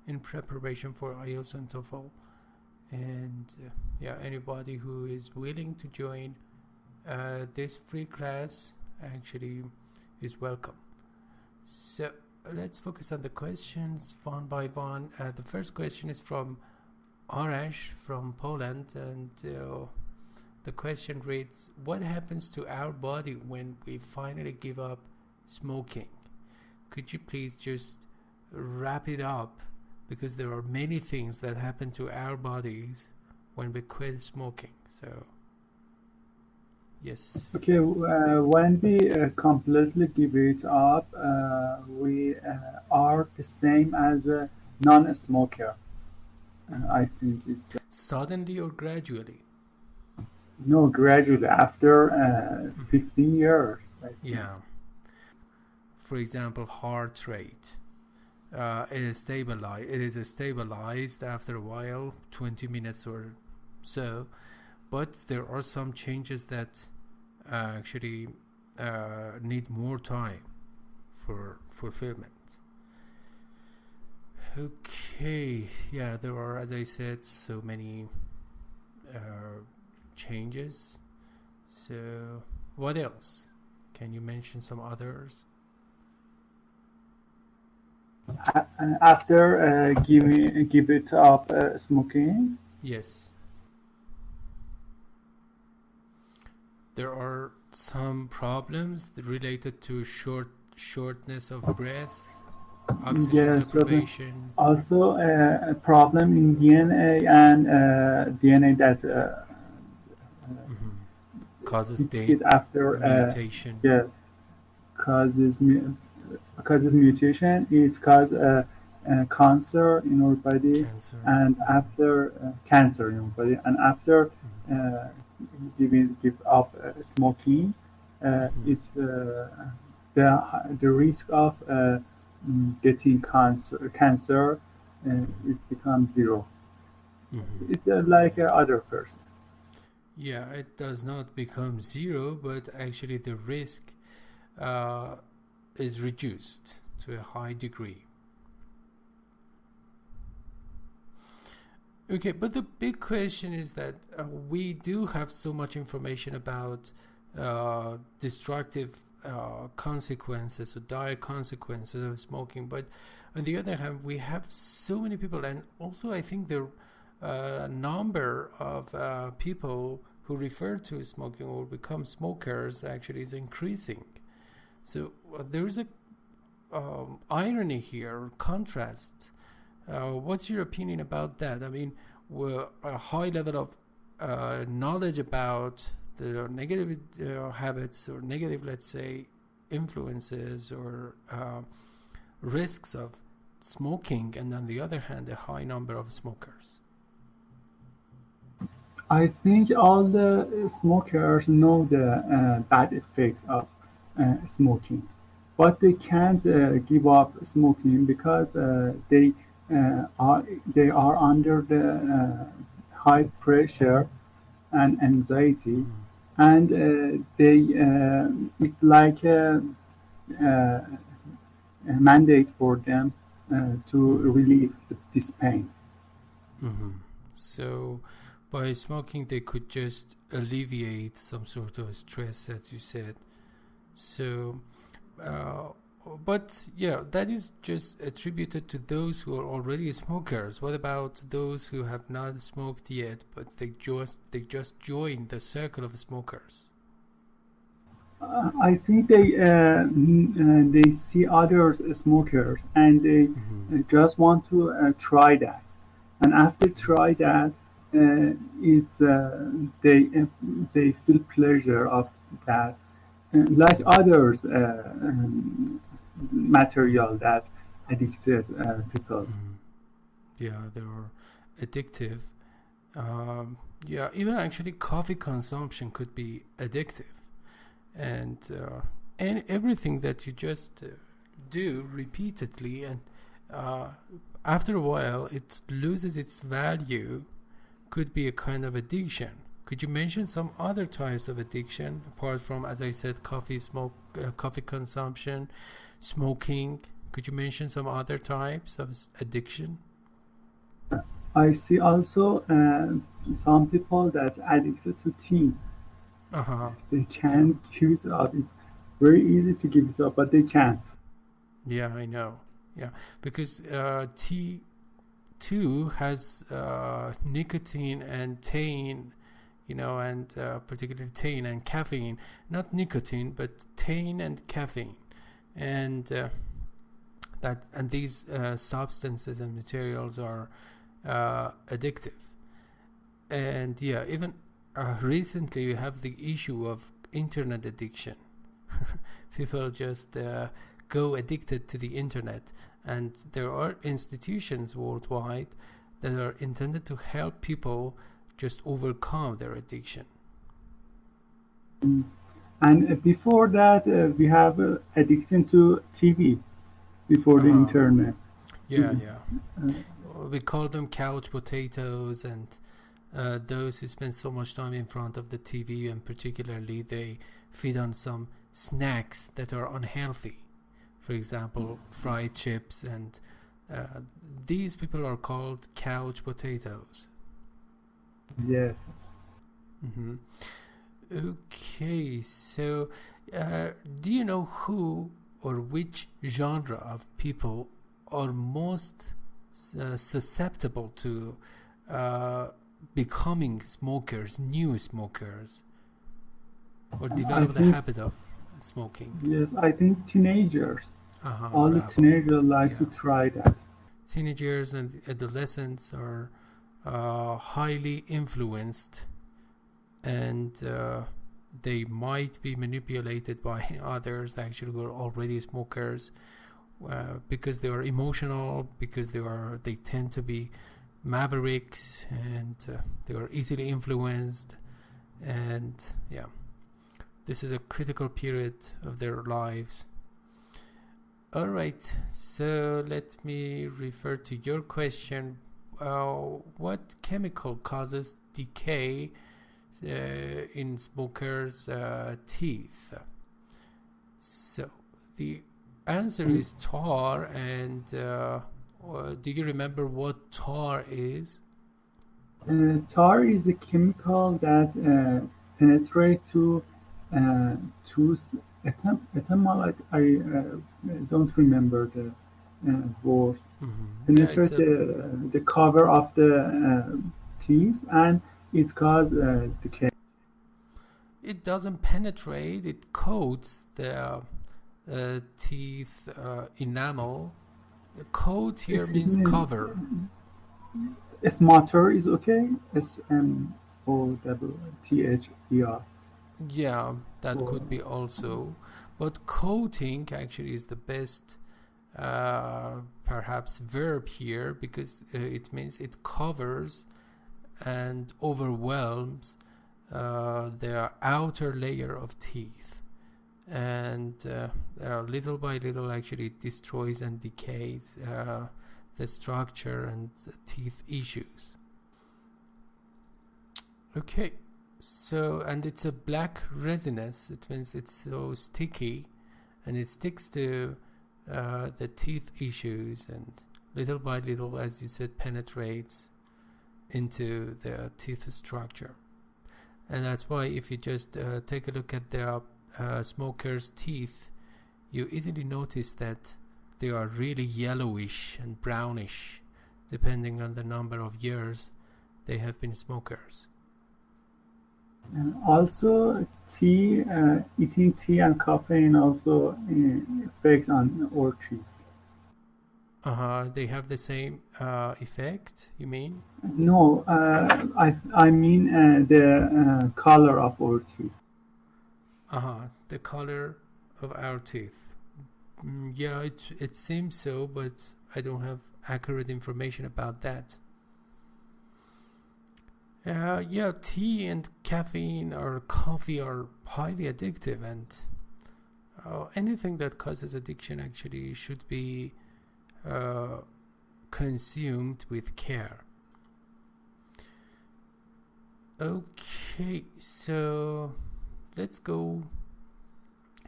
in preparation for IELTS and TOEFL. And yeah, anybody who is willing to join this free class actually is welcome. So let's focus on the questions one by one. The first question is from Arash from Poland, and the question reads, what happens to our body when we finally give up smoking? Could you please just wrap it up, because there are many things that happen to our bodies when we quit smoking. So yes. Okay, when we completely give it up, we are the same as a non-smoker. I think it's Suddenly or gradually? no, gradually after 15 years. Yeah. For example, heart rate. It is stabilized after a while, 20 minutes or so, but there are some changes that actually need more time for fulfillment. Okay, yeah, there are, as I said, so many changes. So what else? Can you mention some others? After give it up smoking? Yes. There are some problems related to shortness of breath, oxygen deprivation. Also a problem in DNA and DNA that causes after mutation. Yes, causes mutation. It causes cancer in our body, and after cancer in our body, and after give up smoking, it the risk of getting cancer it becomes zero. It's like other person. Yeah, it does not become zero, but actually the risk is reduced to a high degree. Okay, but the big question is that we do have so much information about destructive consequences or dire consequences of smoking, but on the other hand, we have so many people, and also I think the number of people who refer to smoking or become smokers actually is increasing. So there is a irony here, contrast. What's your opinion about that? I mean, a high level of knowledge about the negative habits or negative, let's say, influences or risks of smoking, and on the other hand, a high number of smokers. I think all the smokers know the bad effects of smoking, but they can't give up smoking because they are under the high pressure and anxiety, and it's like a mandate for them to relieve this pain. So by smoking they could just alleviate some sort of stress, as you said. So but yeah, that is just attributed to those who are already smokers. What about those who have not smoked yet, but they just joined the circle of smokers? I think they see other smokers and they just want to try that, and after try that, it's they feel pleasure of that, like others material that addicted people. Yeah, they are addictive. Yeah, even actually coffee consumption could be addictive, and everything that you just do repeatedly, and after a while it loses its value, could be a kind of addiction. Could you mention some other types of addiction apart from, as I said, coffee consumption, smoking? Could you mention some other types of addiction? I see also some people that addicted to tea. Uh-huh. They Yeah. can't give it up. It's very easy to give it up, but they can't. Yeah, I know. Yeah, because tea too has nicotine and thein, and particularly thein and caffeine. Not nicotine, but thein and caffeine, and these substances and materials are addictive. And yeah, even recently we have the issue of internet addiction. People just go addicted to the internet, and there are institutions worldwide that are intended to help people just overcome their addiction. Mm. And before that, we have addiction to TV before the Uh-huh. internet. Yeah, yeah. Uh, We call them couch potatoes, and those who spend so much time in front of the TV, and particularly they feed on some snacks that are unhealthy. For example, fried chips, and these people are called couch potatoes. yes. Hmm. Okay, so do you know who or which genre of people are most susceptible to becoming smokers, new smokers, or I develop the think habit of smoking? yes. I think teenagers. Uh-huh, All the bravo. teenagers like to Yeah. try that. Teenagers and adolescents are highly influenced, and they might be manipulated by others actually who are already smokers, because they are emotional, because they tend to be mavericks, and they are easily influenced. And yeah, this is a critical period of their lives. All right, so let me refer to your question. What chemical causes decay in smokers' teeth? So the answer is tar. And do you remember what tar is? Tar is a chemical that penetrates to tooth etymology. I don't remember the word. Yeah, it's Penetrate a. the cover of the teeth, and it causes decay. It doesn't penetrate. It coats the teeth enamel. Coat here Excuse means me. cover. Smotter is okay. Smotter. Yeah, that Or could be also. But coating actually is the best, perhaps, verb here, because it means it covers and overwhelms the outer layer of teeth. And little by little, actually, it destroys and decays the structure and the teeth issues. Okay. So, and it's a black resinous. It means it's so sticky, and it sticks to the teeth issues, and little by little, as you said, penetrates into the teeth structure. And that's why if you just take a look at the smoker's teeth, you easily notice that they are really yellowish and brownish, depending on the number of years they have been smokers. also, eating tea and caffeine also affects on our teeth. They have the same effect, you mean? No, I mean the color of our teeth. The color of our teeth. Yeah, it seems so, but I don't have accurate information about that. Yeah, tea and caffeine or coffee are highly addictive, and anything that causes addiction actually should be consumed with care. Okay, so let's go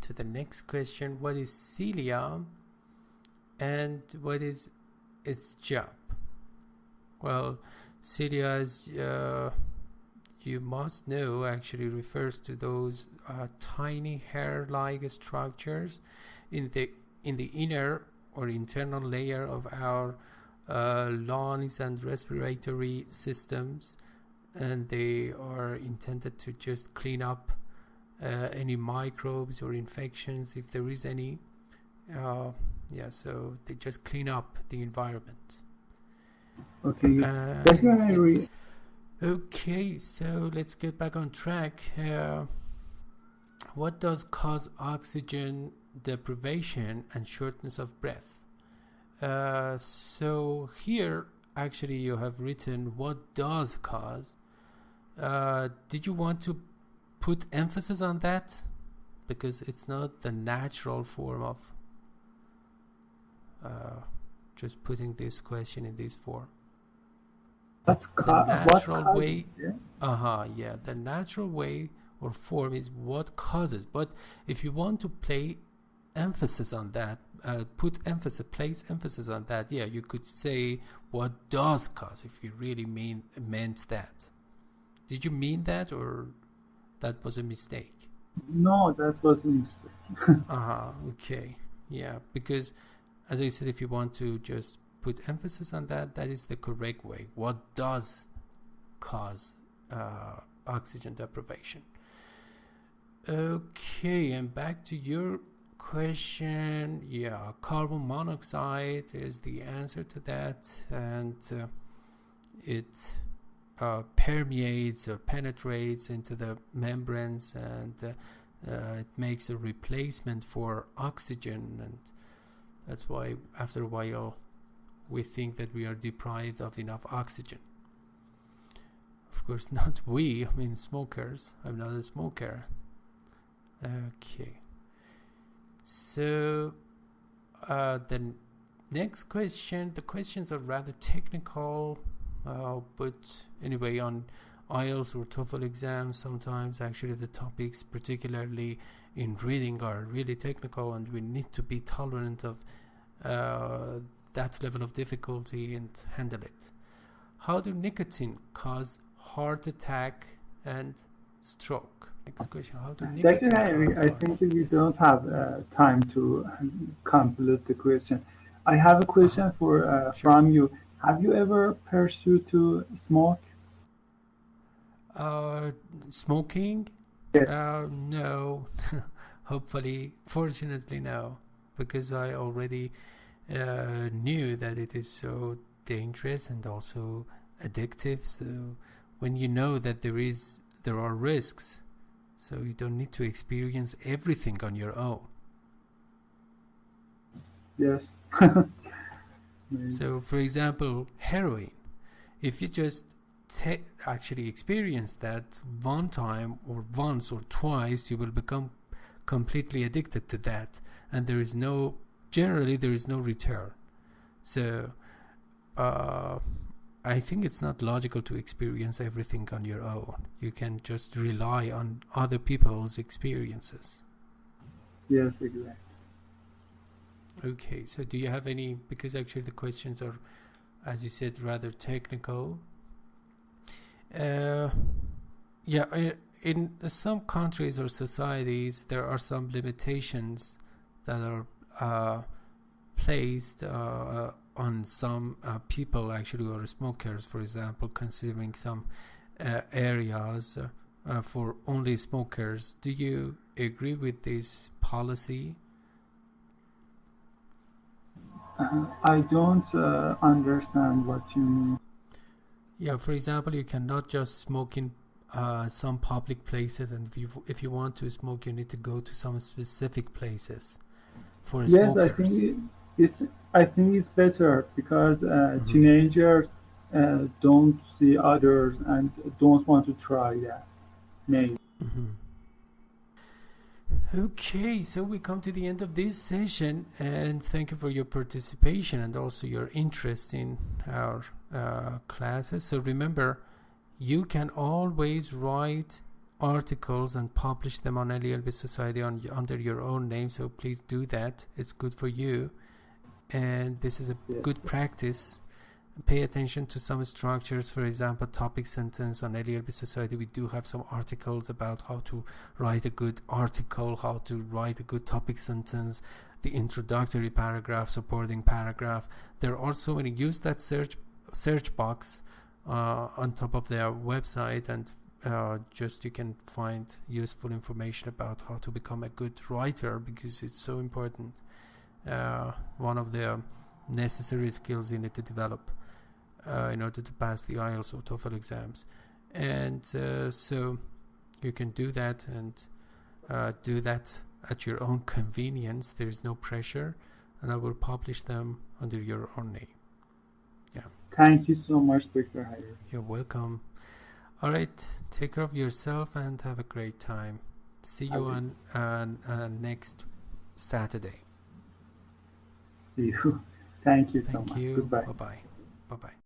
to the next question. What is cilia, and what is its job? Well, cilia, as you must know, actually refers to those tiny hair-like structures in the inner or internal layer of our lungs and respiratory systems, and they are intended to just clean up any microbes or infections if there is any. So they just clean up the environment. Okay. Thank you, Henry. Yes. Okay, so let's get back on track. What does cause oxygen deprivation and shortness of breath? So here, actually, you have written what does cause. Did you want to put emphasis on that? Because it's not the natural form of just putting this question in this form. The natural way, the natural way or form is what causes. But if you want to place emphasis on that, place emphasis on that, you could say what does cause if you really meant that. Did you mean that, or that was a mistake? No, that was a mistake. Okay. Yeah, because as I said, if you want to just put emphasis on that, that is the correct way. What does cause oxygen deprivation? Okay, and back to your question. Yeah, carbon monoxide is the answer to that, and it permeates or penetrates into the membranes, and it makes a replacement for oxygen, and that's why after a while we think that we are deprived of enough oxygen. Of course, not we, I mean smokers. I'm not a smoker. Okay. So the next question, the questions are rather technical, but anyway, on IELTS or TOEFL exams, sometimes actually the topics, particularly in reading, are really technical, and we need to be tolerant of that level of difficulty and handle it. How do nicotine cause heart attack and stroke? Next question. How do nicotine cause I think we don't have time to complete the question. I have a question Sure. from you. Have you ever pursued to smoke? Smoking? Yes. No. Hopefully, fortunately, no, because I already knew that it is so dangerous and also addictive. So when you know that there are risks, so you don't need to experience everything on your own. Yes. So, for example, heroin. If you just actually experience that one time or once or twice, you will become completely addicted to that, and generally there is no return. So I think it's not logical to experience everything on your own. You can just rely on other people's experiences. Yes, exactly. Okay, so do you have any, because actually the questions are, as you said, rather technical. In some countries or societies, there are some limitations that are placed on some people actually who are smokers, for example, considering some areas for only smokers. Do you agree with this policy? I don't understand what you mean. Yeah, for example, you cannot just smoke in some public places, and if you want to smoke, you need to go to some specific places for smokers. I think it's better because teenagers don't see others and don't want to try that. Maybe. Okay, so we come to the end of this session, and thank you for your participation and also your interest in our classes. So remember, you can always write articles and publish them on LELB Society under your own name, so please do that. It's good for you, and this is a good practice pay attention to some structures. For example, topic sentence. On LELB Society, we do have some articles about how to write a good article, how to write a good topic sentence, the introductory paragraph, supporting paragraph. There are also, when you use that search box on top of their website, and just you can find useful information about how to become a good writer, because it's so important. One of the necessary skills you need to develop in order to pass the IELTS or TOEFL exams. And so you can do that, and do that at your own convenience. There is no pressure, and I will publish them under your own name. Yeah. Thank you so much, Dr. Hayat. You're welcome. All right, take care of yourself and have a great time. See you on next Saturday. See you. Thank you so Thank much. you. Goodbye. Bye-bye. Bye-bye.